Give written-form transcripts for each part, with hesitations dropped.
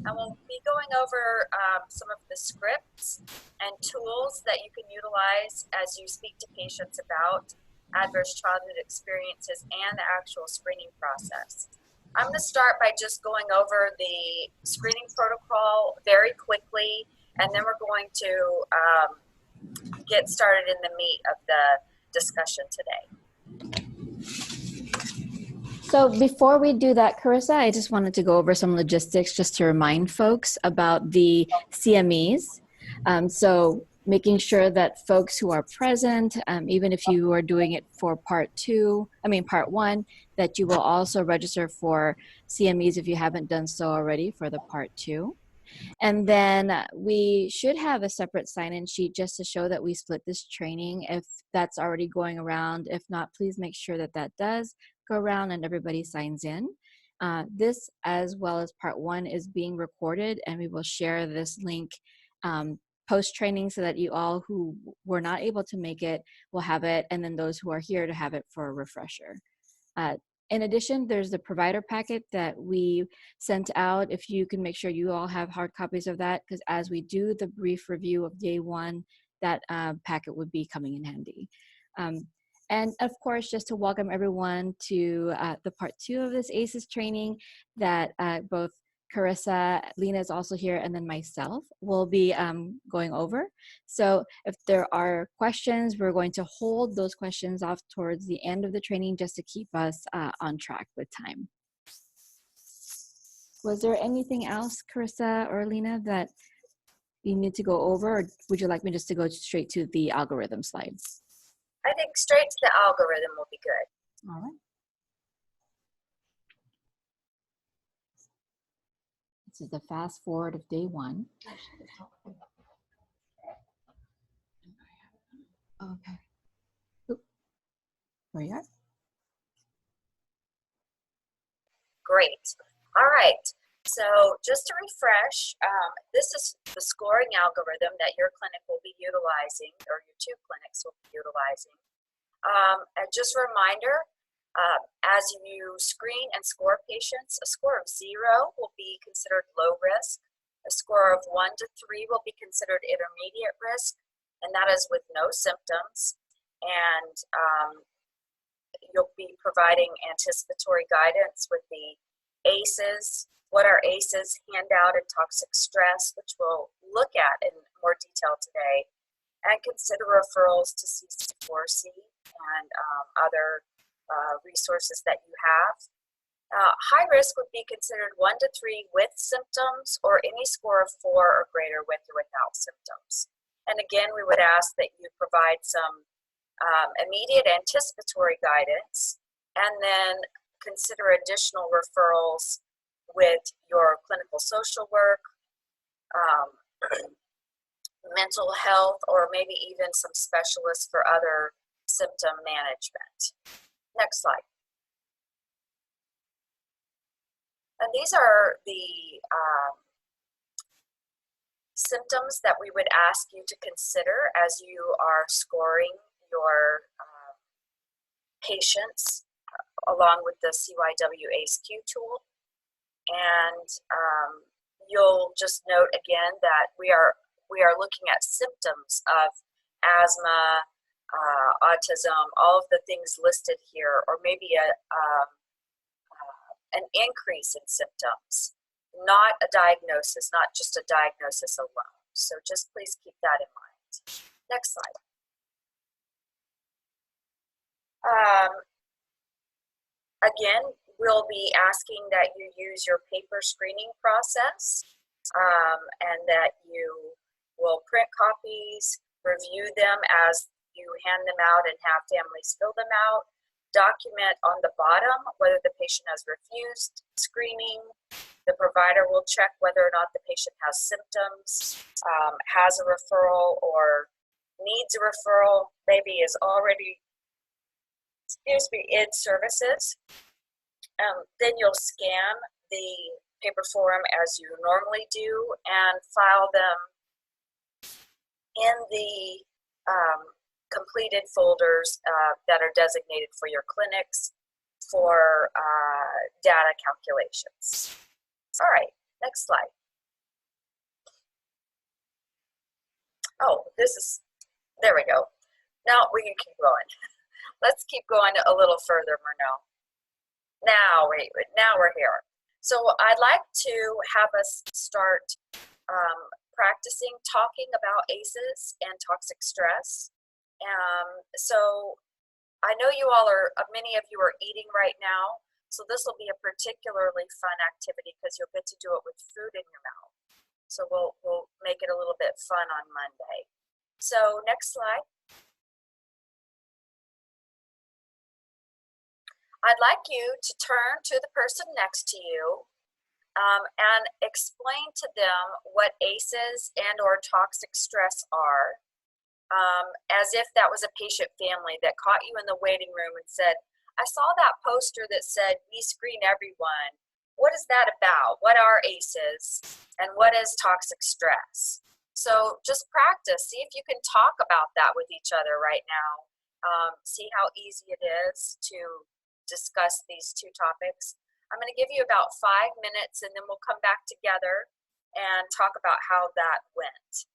And we'll be going over some of the scripts and tools that you can utilize as you speak to patients about adverse childhood experiences and the actual screening process. I'm going to start by just going over the screening protocol very quickly, and then we're going to get started in the meat of the discussion today. So before we do that, Carissa, I just wanted to go over some logistics just to remind folks about the CMEs. So making sure that folks who are present, even if you are doing it for part one, that you will also register for CMEs if you haven't done so already for the part two. And then we should have a separate sign-in sheet just to show that we split this training if that's already going around. If not, please make sure that that does go around and everybody signs in. This, as well as part one, is being recorded, and we will share this link post-training so that you all who were not able to make it will have it, and then those who are here to have it for a refresher. In addition, there's the provider packet that we sent out. If you can make sure you all have hard copies of that, because as we do the brief review of day one, that packet would be coming in handy. And of course, just to welcome everyone to the part two of this ACEs training that both Carissa, Lena is also here, and then myself will be going over. So if there are questions, we're going to hold those questions off towards the end of the training just to keep us on track with time. Was there anything else, Carissa or Lena, that you need to go over, or would you like me just to go straight to the algorithm slides? I think straight to the algorithm will be good. All right. This is the fast forward of day one. Okay. Oop. Where you at? Great. All right. So just to refresh, this is the scoring algorithm that your clinic will be utilizing, or your two clinics will be utilizing. And just a reminder, as you screen and score patients, a score of 0 will be considered low risk. A score of 1 to 3 will be considered intermediate risk, and that is with no symptoms. And you'll be providing anticipatory guidance with the ACEs, what are ACEs, handout, and toxic stress, which we'll look at in more detail today, and consider referrals to CC4C and other resources that you have. High risk would be considered 1 to 3 with symptoms, or any score of 4 or greater with or without symptoms. And again, we would ask that you provide some immediate anticipatory guidance, and then consider additional referrals with your clinical social work, mental health, or maybe even some specialists for other symptom management. Next slide. And these are the symptoms that we would ask you to consider as you are scoring your patients along with the CYW ACE-Q tool. And you'll just note again that we are looking at symptoms of asthma, autism, all of the things listed here, or maybe an increase in symptoms, not a diagnosis, not just a diagnosis alone. So just please keep that in mind. Next slide. Again, we'll be asking that you use your paper screening process, and that you will print copies, review them as you hand them out and have families fill them out. Document on the bottom whether the patient has refused screening. The provider will check whether or not the patient has symptoms, has a referral or needs a referral, maybe is already, in services. Then you'll scan the paper form as you normally do and file them in the completed folders that are designated for your clinics for data calculations. All right, next slide. Oh, there we go. Now we can keep going. Let's keep going a little further, Murnell. Now we're here. So I'd like to have us start practicing talking about ACEs and toxic stress. So I know you all many of you are eating right now, so this will be a particularly fun activity because you'll get to do it with food in your mouth. So we'll make it a little bit fun on Monday. So next slide. I'd like you to turn to the person next to you and explain to them what ACEs and or toxic stress are, as if that was a patient family that caught you in the waiting room and said, I saw that poster that said, we screen everyone. What is that about? What are ACEs and what is toxic stress? So just practice. See if you can talk about that with each other right now. See how easy it is to discuss these two topics. I'm going to give you about 5 minutes and then we'll come back together and talk about how that went.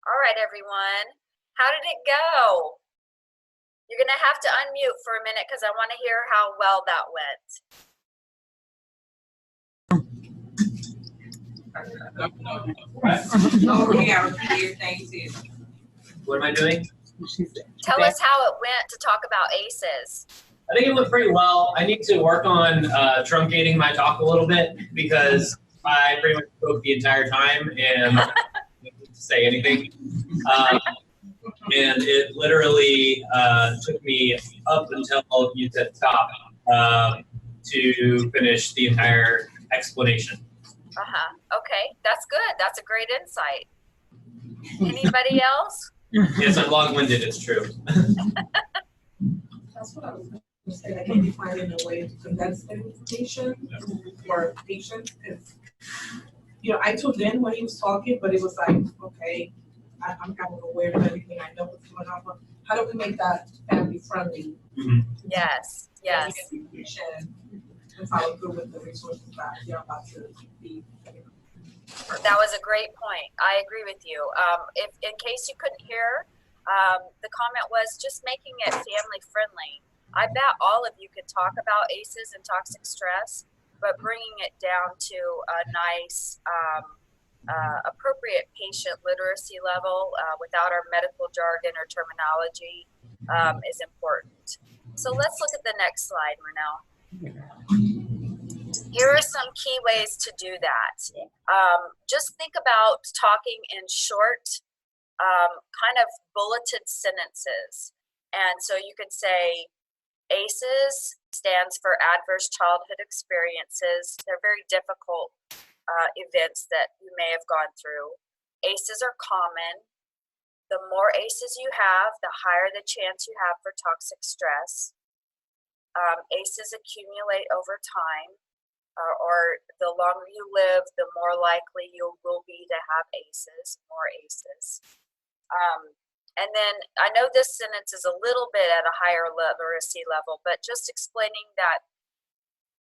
All right, everyone. How did it go? You're going to have to unmute for a minute because I want to hear how well that went. What am I doing? Tell us how it went to talk about ACEs. I think it went pretty well. I need to work on truncating my talk a little bit because I pretty much spoke the entire time and I didn't say anything. And it literally took me up until you said stop to finish the entire explanation. Okay, that's good. That's a great insight. Anybody else? Yes, I'm long-winded, it's true. That's what I was going to say. I can't be finding a way to condense the information for patients because, I took in what he was talking, but it was like, okay, I'm kind of aware of everything. I know what's going on. But how do we make that family friendly? Mm-hmm. Yes. And follow through with the resources that you're about to be. That was a great point. I agree with you. If in case you couldn't hear, the comment was just making it family friendly. I bet all of you could talk about ACEs and toxic stress, but bringing it down to a nice appropriate patient literacy level without our medical jargon or terminology is important. So let's look at the next slide, Renelle. Here are some key ways to do that. Just think about talking in short, kind of bulleted sentences. And so you can say, ACEs stands for Adverse Childhood Experiences. They're very difficult events that you may have gone through. ACEs are common. The more ACEs you have, the higher the chance you have for toxic stress. ACEs accumulate over time, or the longer you live, the more likely you will be to have ACEs, more ACEs. And then I know this sentence is a little bit at a higher literacy level, but just explaining that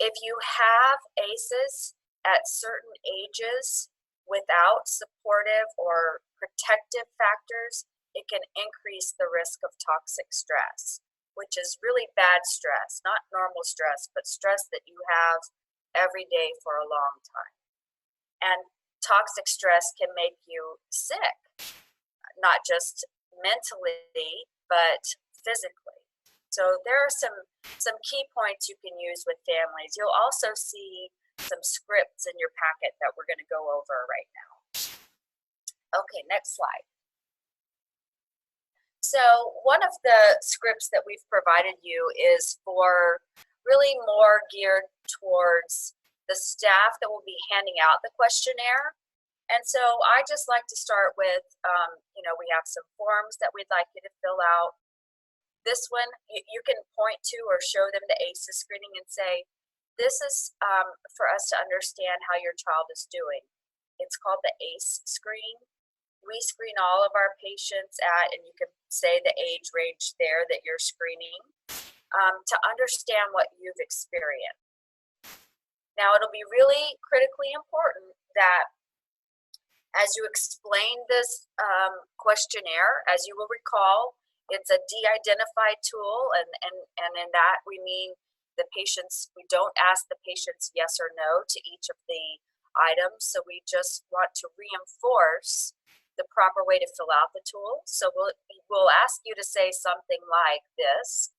if you have ACEs at certain ages without supportive or protective factors, it can increase the risk of toxic stress, which is really bad stress, not normal stress, but stress that you have every day for a long time. And toxic stress can make you sick, not just mentally, but physically. So there are some key points you can use with families. You'll also see some scripts in your packet that we're going to go over right now. Okay, next slide. So one of the scripts that we've provided you is for really more geared towards the staff that will be handing out the questionnaire. And so I just like to start with, we have some forms that we'd like you to fill out. This one, you can point to or show them the ACEs screening and say, this is for us to understand how your child is doing. It's called the ACE screen. We screen all of our patients at, and you can say the age range there that you're screening, to understand what you've experienced. Now, it'll be really critically important that as you explain this questionnaire, as you will recall, it's a de-identified tool, and in that we mean the patients, we don't ask the patients yes or no to each of the items, so we just want to reinforce the proper way to fill out the tool. So we'll ask you to say something like this.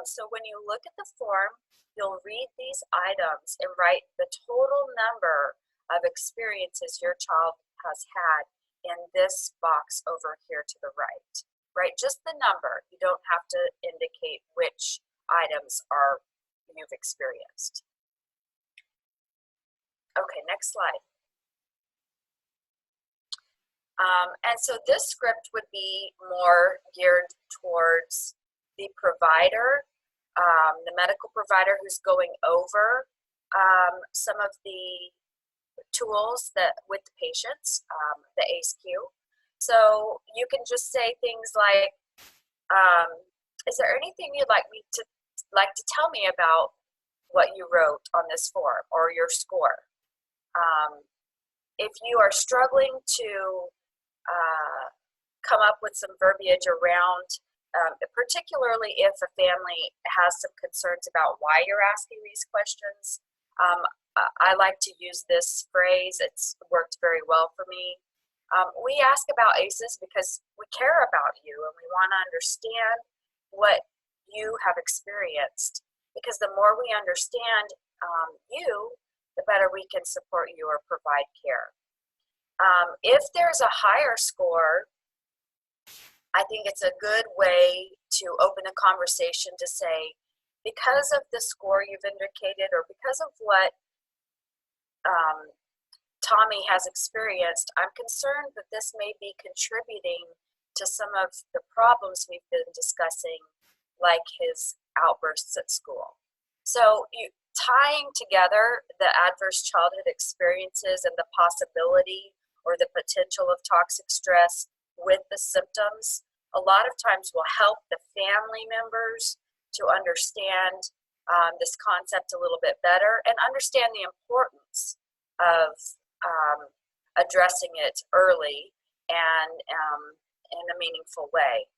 So when you look at the form, you'll read these items and write the total number of experiences your child has had in this box over here to the right, right? Just the number. You don't have to indicate which items you've experienced. Okay, next slide. And so this script would be more geared towards the provider, the medical provider who's going over some of the tools that with the patients, the ACE-Q. So you can just say things like, is there anything you'd like to tell me about what you wrote on this form or your score? If you are struggling to come up with some verbiage around, particularly if a family has some concerns about why you're asking these questions, I like to use this phrase. It's worked very well for me. We ask about ACEs because we care about you and we want to understand what you have experienced, because the more we understand you, the better we can support you or provide care. If there's a higher score, I think it's a good way to open a conversation to say, because of the score you've indicated or because of what Tommy has experienced, I'm concerned that this may be contributing to some of the problems we've been discussing, like his outbursts at school. So tying together the adverse childhood experiences and the possibility or the potential of toxic stress with the symptoms, a lot of times will help the family members to understand this concept a little bit better and understand the importance of addressing it early and in a meaningful way.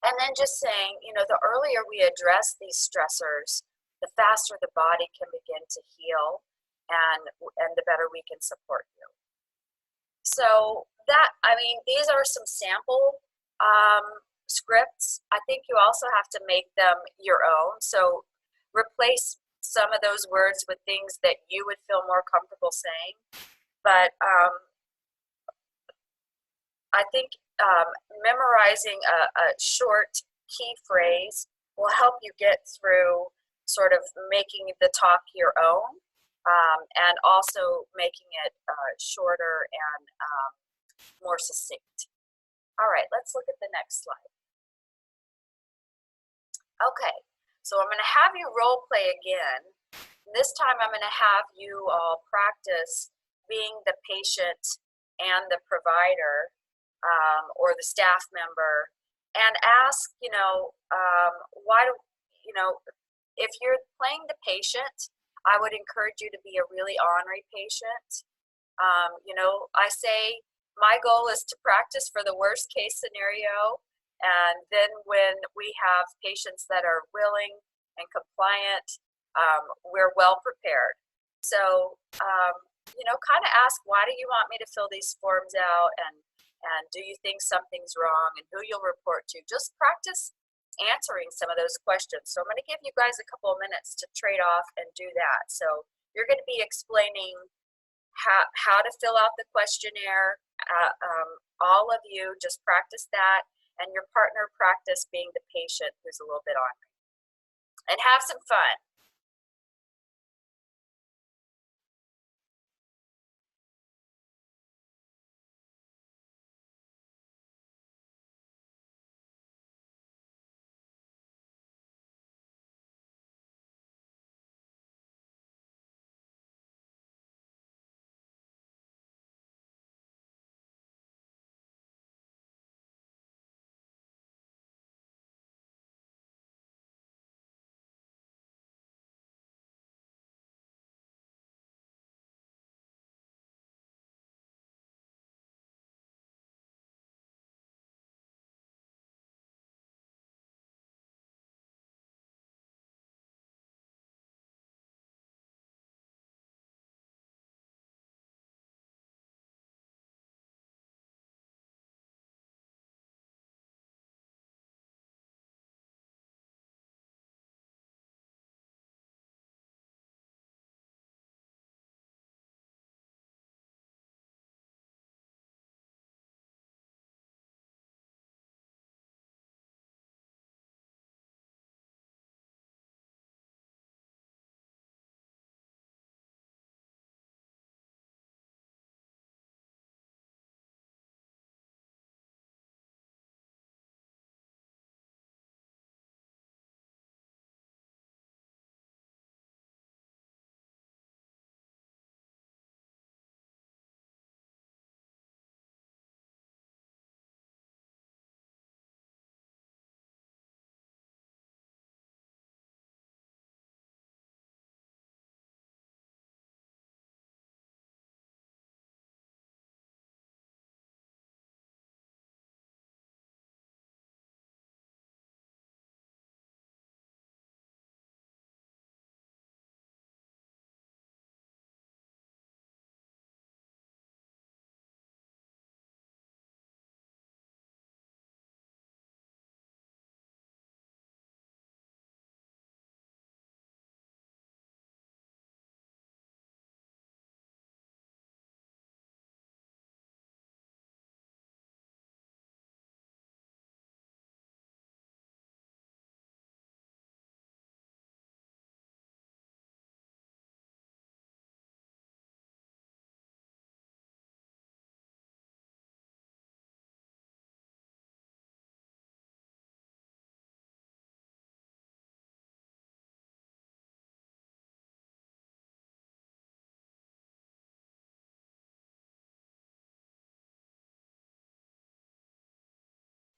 And then just saying, the earlier we address these stressors, the faster the body can begin to heal and the better we can support you. So that, I mean, these are some sample scripts. I think you also have to make them your own. So replace some of those words with things that you would feel more comfortable saying. But I think memorizing a short key phrase will help you get through sort of making the talk your own, and also making it shorter and more succinct. All right, let's look at the next slide. Okay, so I'm going to have you role play again. This time I'm going to have you all practice being the patient and the provider, or the staff member, and ask, why do, if you're playing the patient, I would encourage you to be a really ornery patient. I say my goal is to practice for the worst case scenario, and then when we have patients that are willing and compliant, we're well prepared. So, kind of ask, why do you want me to fill these forms out, and do you think something's wrong, and who you'll report to. Just practice answering some of those questions. So I'm going to give you guys a couple of minutes to trade off and do that. So you're going to be explaining how to fill out the questionnaire. All of you just practice that, and your partner practice being the patient who's a little bit on. And have some fun.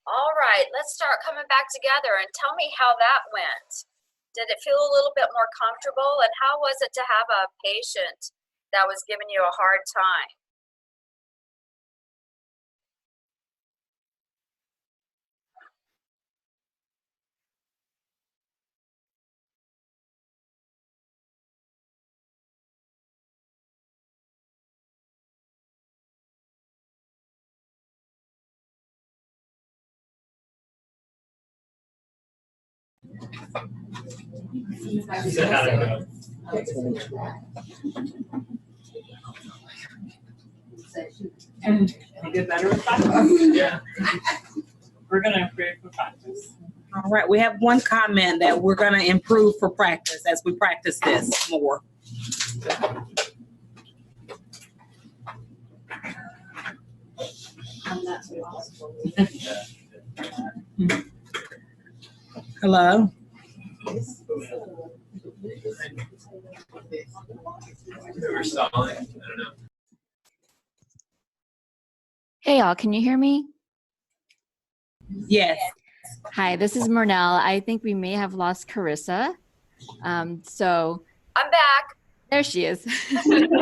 All right, let's start coming back together, and tell me how that went. Did it feel a little bit more comfortable, and how was it to have a patient that was giving you a hard time? So how'd it go? And you get better at practice. Yeah. We're gonna improve for practice. All right, we have one comment that we're gonna improve for practice as we practice this more. Hello? We're stalling. I don't know. Hey, y'all, can you hear me? Yes. Hi, this is Murnell. I think we may have lost Carissa. So I'm back. there she is. Recently,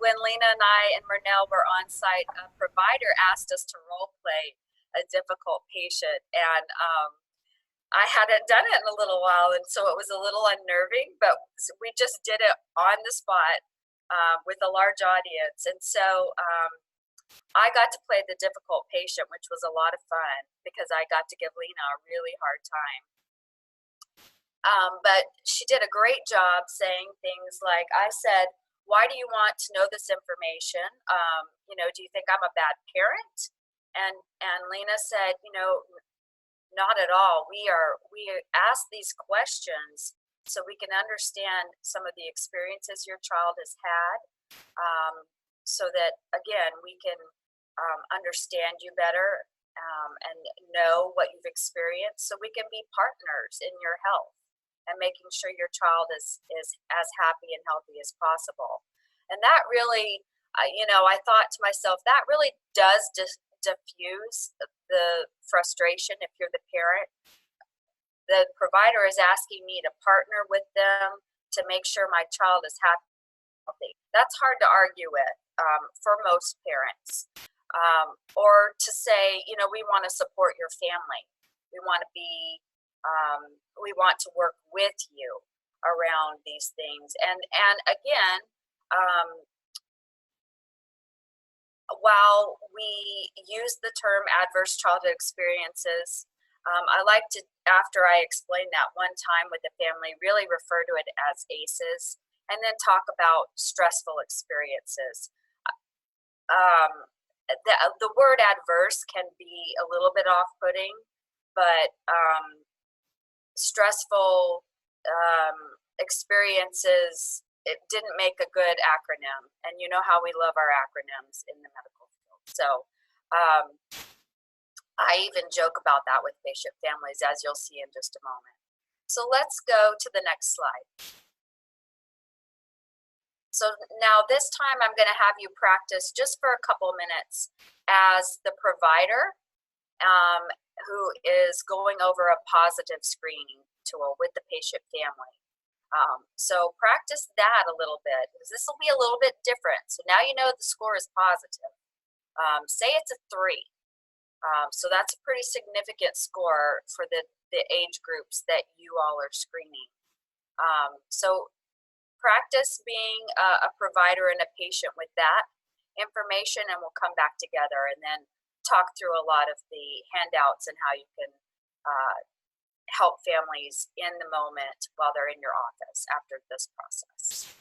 when Lena and I and Murnell were on site, a provider asked us to role play a difficult patient, and I hadn't done it in a little while, and so it was a little unnerving, but we just did it on the spot with a large audience. And so I got to play the difficult patient, which was a lot of fun because I got to give Lena a really hard time. But she did a great job saying things like, I said, why do you want to know this information? Do you think I'm a bad parent? And Lena said, not at all. We ask these questions so we can understand some of the experiences your child has had, so that, again, we can understand you better and know what you've experienced, so we can be partners in your health and making sure your child is as happy and healthy as possible. And that really, I thought to myself, that really does diffuse the frustration if you're the parent. The provider is asking me to partner with them to make sure my child is happy and healthy. That's hard to argue with for most parents. Or to say, we want to support your family. We want to we want to work with you around these things. And again, while we use the term adverse childhood experiences, I like to, after I explain that one time with the family, really refer to it as ACEs, and then talk about stressful experiences. The word adverse can be a little bit off-putting, but stressful experiences, it didn't make a good acronym, and you know how we love our acronyms in the medical field. So I even joke about that with patient families, as you'll see in just a moment. So let's go to the next slide. So now this time I'm going to have you practice just for a couple minutes as the provider who is going over a positive screening tool with the patient family. So practice that a little bit, because this will be a little bit different. So now you know the score is positive. Say it's a 3. So that's a pretty significant score for the age groups that you all are screening. So practice being a provider and a patient with that information, and we'll come back together and then talk through a lot of the handouts and how you can help families in the moment while they're in your office after this process.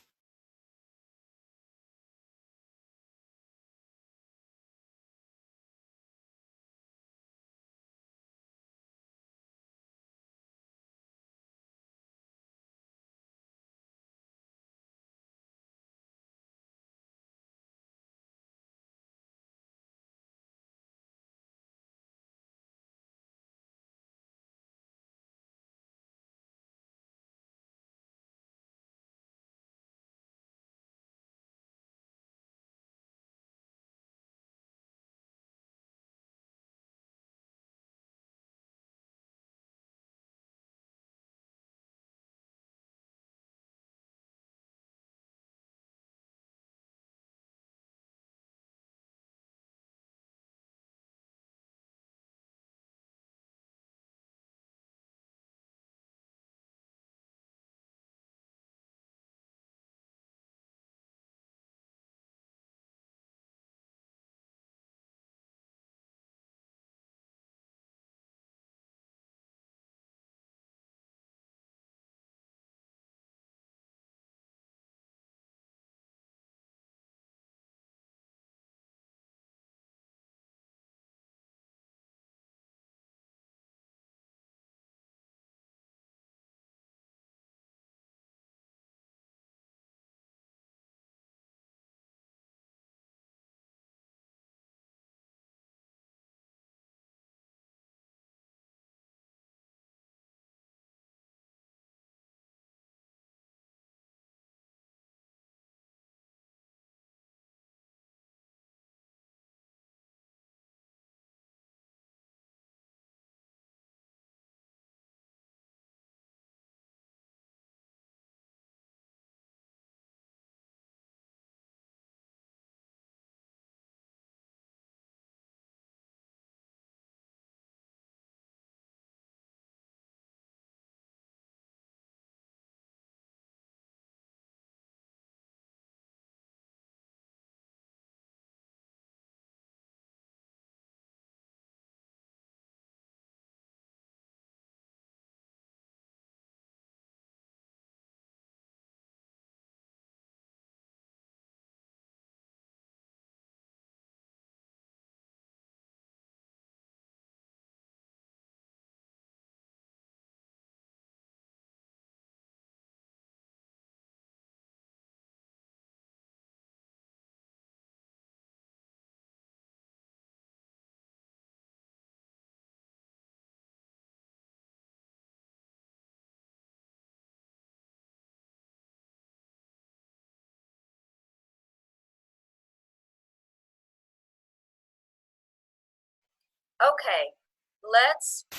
Okay, let's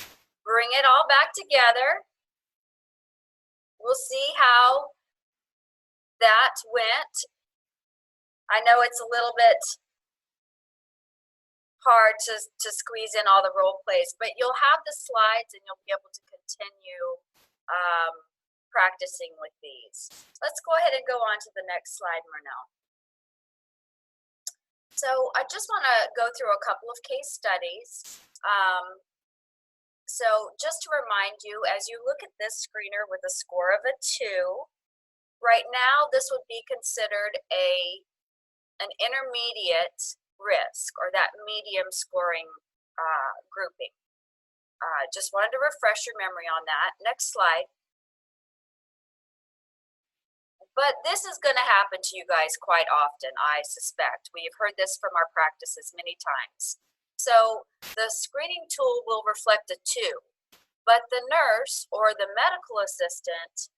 bring it all back together. We'll see how that went. I know it's a little bit hard to squeeze in all the role plays, but you'll have the slides and you'll be able to continue practicing with these. Let's go ahead and go on to the next slide, Murnell. So I just want to go through a couple of case studies. So just to remind you, as you look at this screener with a score of a 2, right now this would be considered an intermediate risk, or that medium scoring grouping. Just wanted to refresh your memory on that. Next slide. But this is going to happen to you guys quite often, I suspect. We've heard this from our practices many times. So the screening tool will reflect a 2, but the nurse or the medical assistant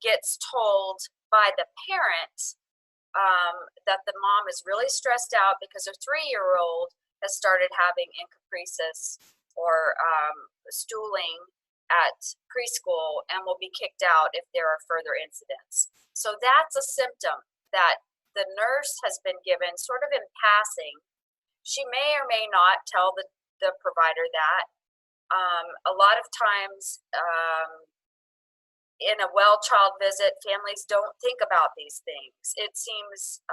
gets told by the parent that the mom is really stressed out because her 3-year-old has started having encopresis or stooling at preschool and will be kicked out if there are further incidents. So that's a symptom that the nurse has been given sort of in passing. She may or may not tell the provider that. A lot of times in a well child visit, families don't think about these things. It seems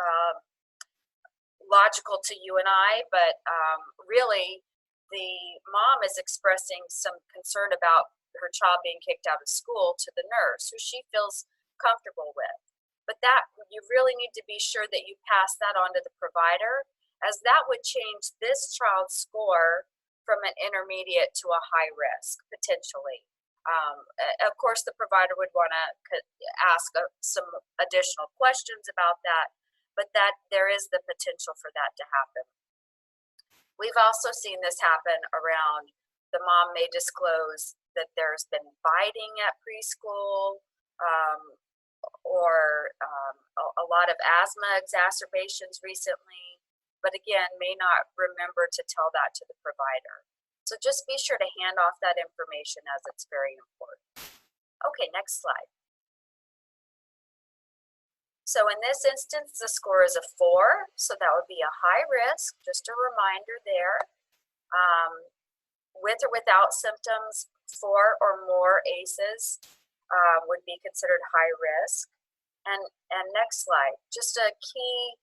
logical to you and I, but really the mom is expressing some concern about her child being kicked out of school to the nurse, who she feels comfortable with. But that, you really need to be sure that you pass that on to the provider, as that would change this child's score from an intermediate to a high risk, potentially. Of course, the provider would want to ask some additional questions about that, but that there is the potential for that to happen. We've also seen this happen around the mom may disclose that there's been biting at preschool, or a lot of asthma exacerbations recently, but again, may not remember to tell that to the provider. So just be sure to hand off that information, as it's very important. Okay, next slide. So in this instance, the score is a 4, so that would be a high risk, just a reminder there. With or without symptoms, 4 or more ACEs would be considered high risk. And next slide, just a key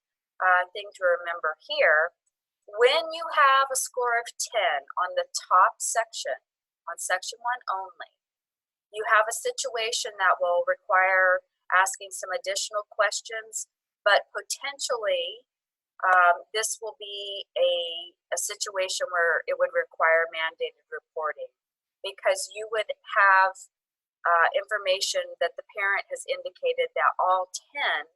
thing to remember here. When you have a score of 10 on the top section, on section 1 only, you have a situation that will require asking some additional questions, but potentially this will be a situation where it would require mandated reporting, because you would have information that the parent has indicated that all 10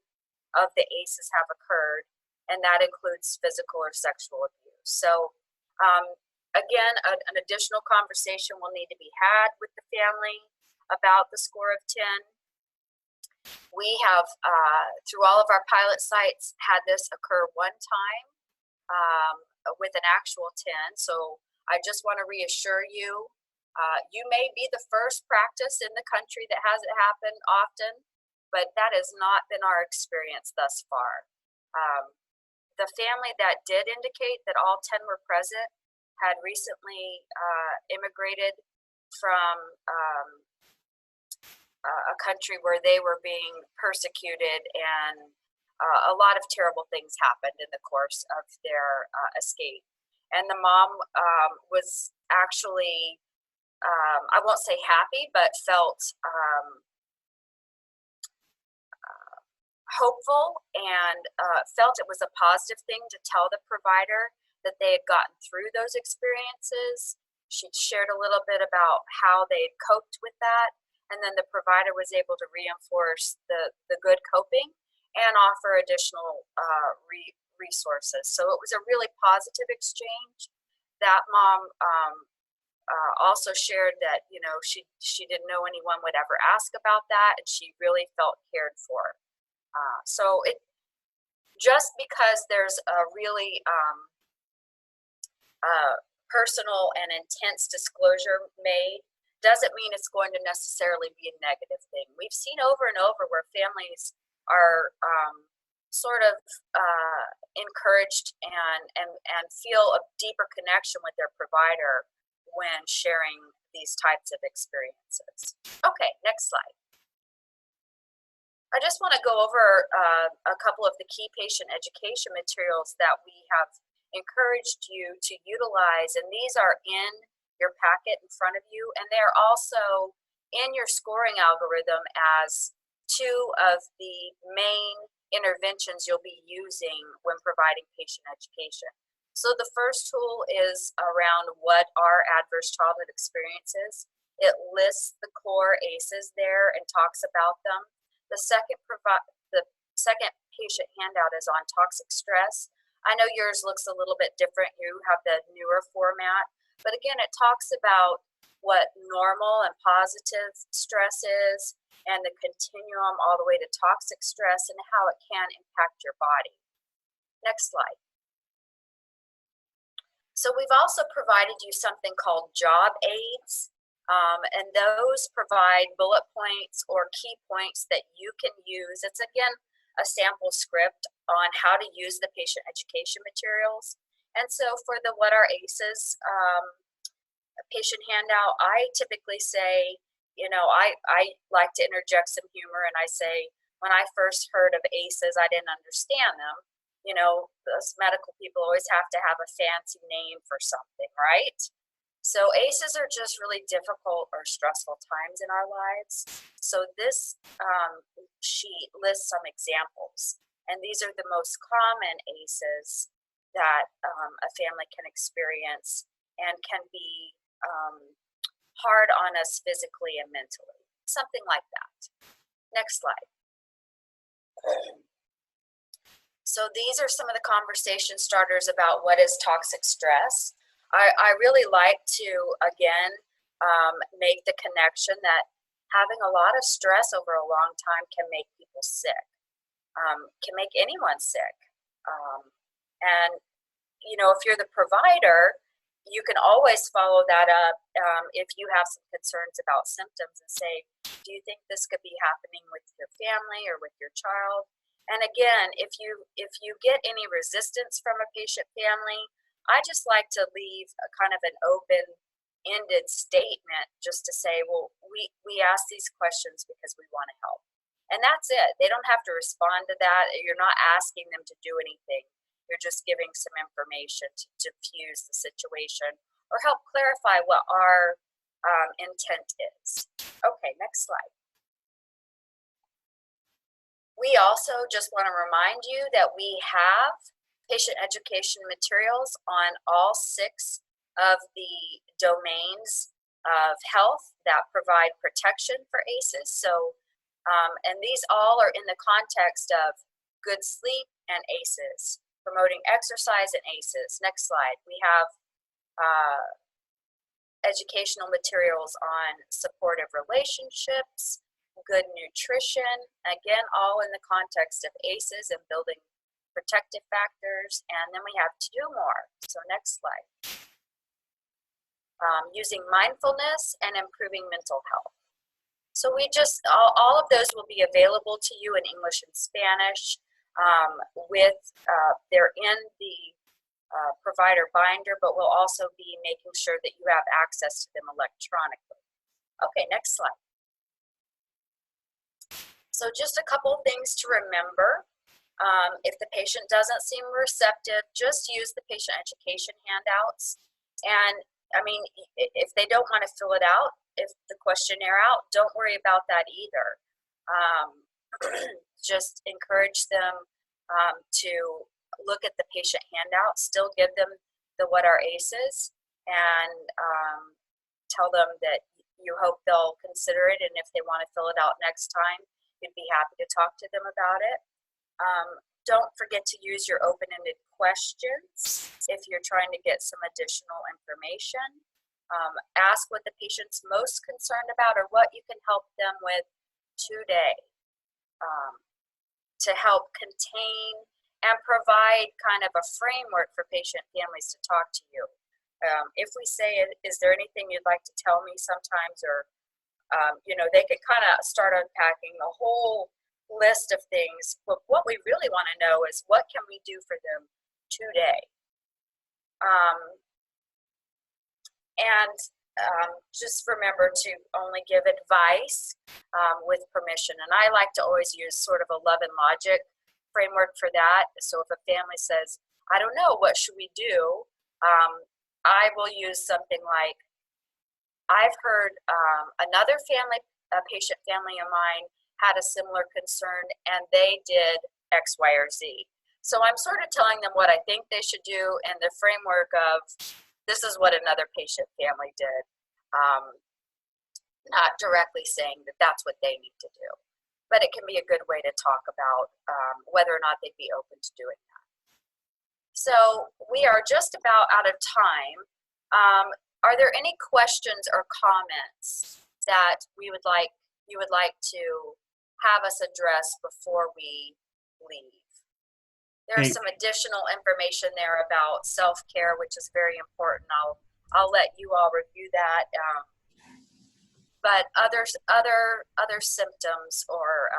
of the ACEs have occurred, and that includes physical or sexual abuse. So again, an additional conversation will need to be had with the family about the score of 10. We have, through all of our pilot sites, had this occur one time with an actual 10. So I just want to reassure you, you may be the first practice in the country that has it happen often, but that has not been our experience thus far. The family that did indicate that all 10 were present had recently immigrated from a country where they were being persecuted, and a lot of terrible things happened in the course of their escape. And the mom was actually, I won't say happy, but felt hopeful, and felt it was a positive thing to tell the provider that they had gotten through those experiences. She shared a little bit about how they had coped with that, and then the provider was able to reinforce the good coping and offer additional resources. So it was a really positive exchange. That mom also shared that, you know, she didn't know anyone would ever ask about that, and she really felt cared for. So it, just because there's a really personal and intense disclosure made doesn't mean it's going to necessarily be a negative thing. We've seen over and over where families are sort of encouraged and feel a deeper connection with their provider when sharing these types of experiences. Okay, next slide. I just want to go over a couple of the key patient education materials that we have encouraged you to utilize, and these are in your packet in front of you, and they're also in your scoring algorithm as two of the main interventions you'll be using when providing patient education. So the first tool is around what are adverse childhood experiences. It lists the core ACEs there and talks about them. The second patient handout is on toxic stress. I know yours looks a little bit different. You have the newer format, but again, it talks about what normal and positive stress is and the continuum all the way to toxic stress and how it can impact your body. Next slide. So we've also provided you something called job aids. And those provide bullet points or key points that you can use. It's again a sample script on how to use the patient education materials. And so for the What Are ACEs patient handout, I typically say, you know, I like to interject some humor and I say, when I first heard of ACEs, I didn't understand them. You know, those medical people always have to have a fancy name for something, right? So ACEs are just really difficult or stressful times in our lives. So this sheet lists some examples, and these are the most common ACEs that a family can experience and can be hard on us physically and mentally, something like that. Next slide. So these are some of the conversation starters about what is toxic stress. I really like to, again, make the connection that having a lot of stress over a long time can make people sick, can make anyone sick. And, you know, if you're the provider, you can always follow that up if you have some concerns about symptoms and say, do you think this could be happening with your family or with your child? And again, if you get any resistance from a patient family, I just like to leave a kind of an open-ended statement just to say, well, we ask these questions because we want to help. And that's it. They don't have to respond to that. You're not asking them to do anything. You're just giving some information to diffuse the situation or help clarify what our intent is. Okay, next slide. We also just want to remind you that we have patient education materials on all 6 of the domains of health that provide protection for ACEs. So, and these all are in the context of good sleep and ACEs, promoting exercise and ACEs. Next slide. We have educational materials on supportive relationships, good nutrition, again, all in the context of ACEs and building protective factors, and then we have 2 more. So next slide. Using mindfulness and improving mental health. So we just, all of those will be available to you in English and Spanish they're in the provider binder, but we'll also be making sure that you have access to them electronically. Okay, next slide. So just a couple things to remember. If the patient doesn't seem receptive, just use the patient education handouts. And I mean, if they don't want to fill it out, if the questionnaire out, don't worry about that either. Just encourage them to look at the patient handout, still give them the What Are ACEs, and tell them that you hope they'll consider it, and if they want to fill it out next time, you'd be happy to talk to them about it. Don't forget to use your open-ended questions if you're trying to get some additional information. Ask what the patient's most concerned about or what you can help them with today to help contain and provide kind of a framework for patient families to talk to you. If we say, is there anything you'd like to tell me sometimes, or, they could kind of start unpacking the whole list of things. But what we really want to know is, what can we do for them today? And just remember to only give advice with permission. And I like to always use sort of a love and logic framework for that. So if a family says, I don't know, what should we do? I will use something like, I've heard another patient family of mine had a similar concern, and they did X, Y, or Z. So I'm sort of telling them what I think they should do in the framework of, this is what another patient family did, not directly saying that that's what they need to do. But it can be a good way to talk about whether or not they'd be open to doing that. So we are just about out of time. Are there any questions or comments that you would like to have us address before we leave? There's some additional information there about self-care, which is very important. I'll let you all review that. But other symptoms or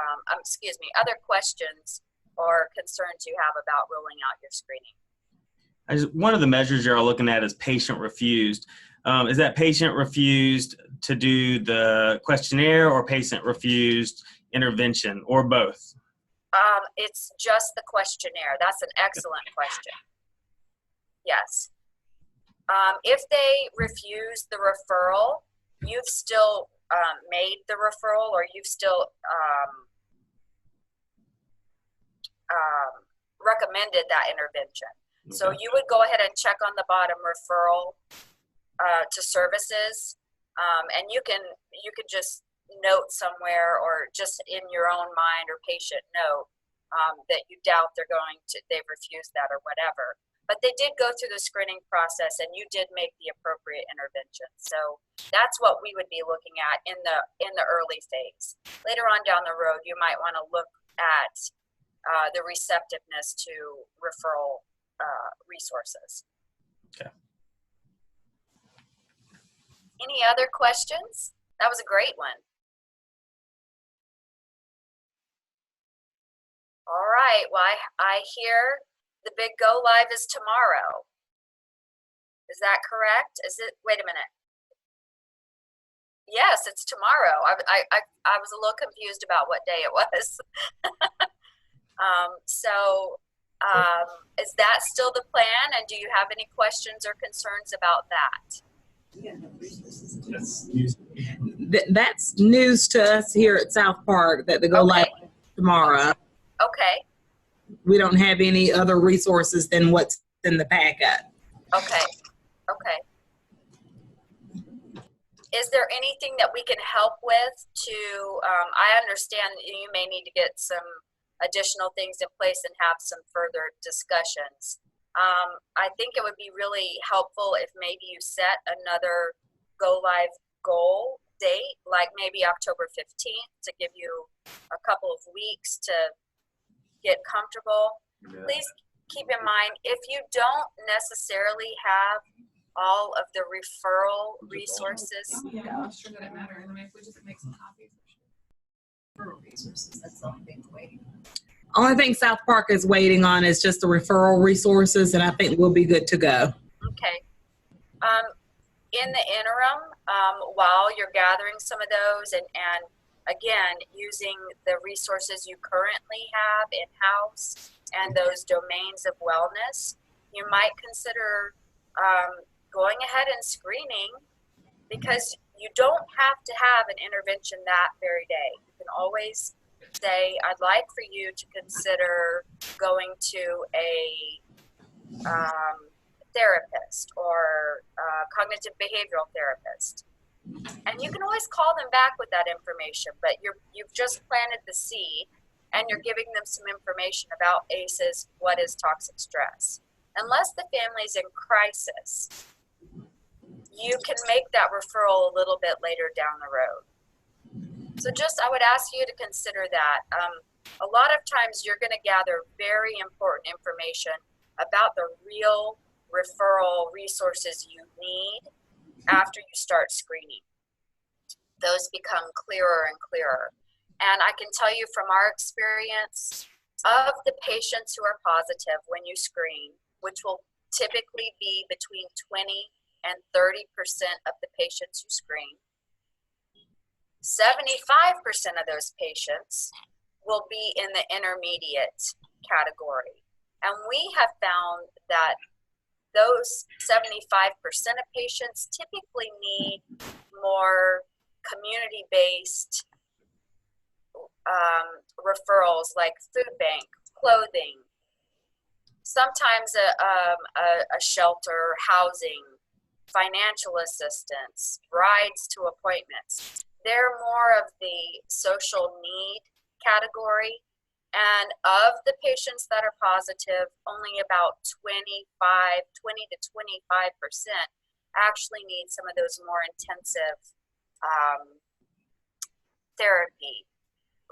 other questions or concerns you have about rolling out your screening. One of the measures you're looking at is patient refused. Is that patient refused to do the questionnaire, or patient refused intervention, or both? It's just the questionnaire. That's an excellent question. Yes. If they refuse the referral, you've still made the referral, or you've still recommended that intervention. Okay. So you would go ahead and check on the bottom, referral to services, and you can just note somewhere, or just in your own mind or patient note, that you doubt they've refused that or whatever. But they did go through the screening process, and you did make the appropriate intervention. So that's what we would be looking at in the early phase. Later on down the road, you might want to look at the receptiveness to referral resources. Okay. Any other questions? That was a great one. All right. Well, I hear the big go live is tomorrow. Is that correct? Wait a minute. Yes, it's tomorrow. I was a little confused about what day it was. Is that still the plan? And do you have any questions or concerns about that? That's news to us here at South Park, that the go live tomorrow. Okay. We don't have any other resources than what's in the packet. Okay. Okay. Is there anything that we can help with to, I understand you may need to get some additional things in place and have some further discussions. I think it would be really helpful if maybe you set another go live goal date, like maybe October 15th, to give you a couple of weeks to get comfortable. Yeah. Please keep in mind, if you don't necessarily have all of the referral resources. Yeah, I'm sure that it matters. I mean, if we just make some copies. Referral resources, that's the only thing waiting. Only thing South Park is waiting on is just the referral resources, and I think we'll be good to go. Okay. In the interim, while you're gathering some of those, and again, using the resources you currently have in-house and those domains of wellness, you might consider going ahead and screening, because you don't have to have an intervention that very day. You can always say, I'd like for you to consider going to a therapist or cognitive behavioral therapist. And you can always call them back with that information, but you've just planted the seed, and you're giving them some information about ACEs, what is toxic stress. Unless the family's in crisis, you can make that referral a little bit later down the road. So I would ask you to consider that. A lot of times you're going to gather very important information about the real referral resources you need after you start screening. Those become clearer and clearer. And I can tell you from our experience, of the patients who are positive when you screen, which will typically be between 20 and 30% of the patients you screen, 75% of those patients will be in the intermediate category. And we have found that those 75% of patients typically need more community-based referrals like food bank, clothing, sometimes a shelter, housing, financial assistance, rides to appointments. They're more of the social need category. And of the patients that are positive, only about 20 to 25% actually need some of those more intensive therapy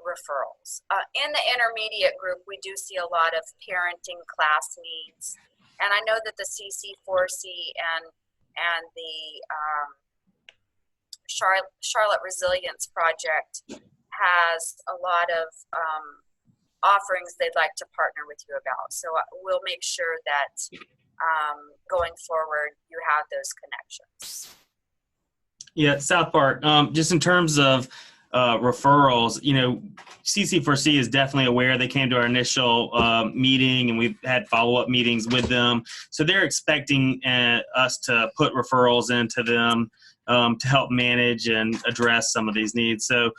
referrals. In the intermediate group, we do see a lot of parenting class needs. And I know that the CC4C and the Charlotte Resilience Project has a lot of offerings they'd like to partner with you about. So we'll make sure that going forward, you have those connections. Yeah, South Park, just in terms of referrals, you know, CC4C is definitely aware. They came to our initial meeting, and we've had follow-up meetings with them. So they're expecting us to put referrals into them to help manage and address some of these needs. So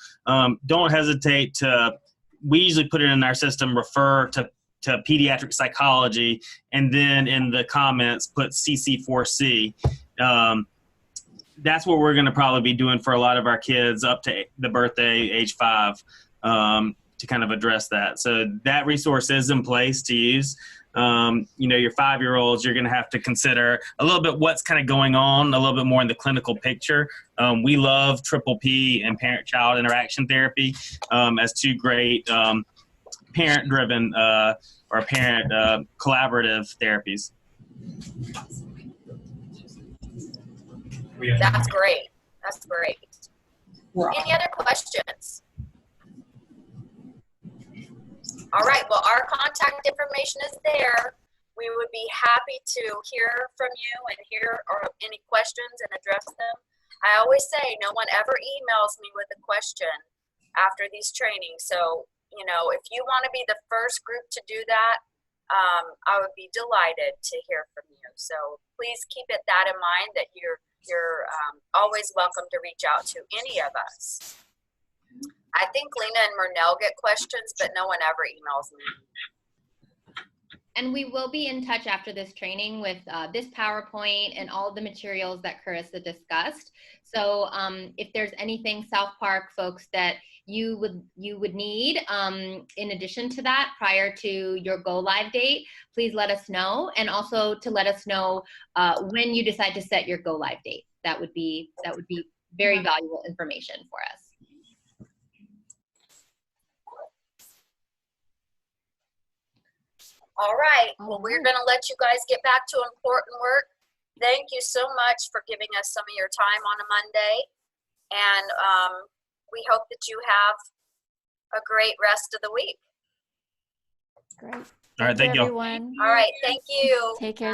don't hesitate to, we usually put it in our system, refer to pediatric psychology, and then in the comments put CC4C. That's what we're going to probably be doing for a lot of our kids up to the birthday, age 5, to kind of address that. So that resource is in place to use. You know, your 5-year-olds, you're going to have to consider a little bit what's kind of going on, a little bit more in the clinical picture. We love Triple P and parent-child interaction therapy as two great parent-driven or parent collaborative therapies. That's great. That's great. Wow. Any other questions? All right. Well, our contact information is there. We would be happy to hear from you and hear any questions and address them. I always say no one ever emails me with a question after these trainings. So, you know, if you want to be the first group to do that, I would be delighted to hear from you. So please keep that in mind, that you're always welcome to reach out to any of us. I think Lena and Murnell get questions, but no one ever emails me. And we will be in touch after this training with this PowerPoint and all the materials that Carissa discussed. So if there's anything South Park folks that you would need in addition to that prior to your go live date, please let us know, and also to let us know when you decide to set your go live date. That would be very valuable information for us. All right. Well, we're going to let you guys get back to important work. Thank you so much for giving us some of your time on a Monday. And we hope that you have a great rest of the week. Great. All right. Thank you. Everyone. All right. Thank you. Take care.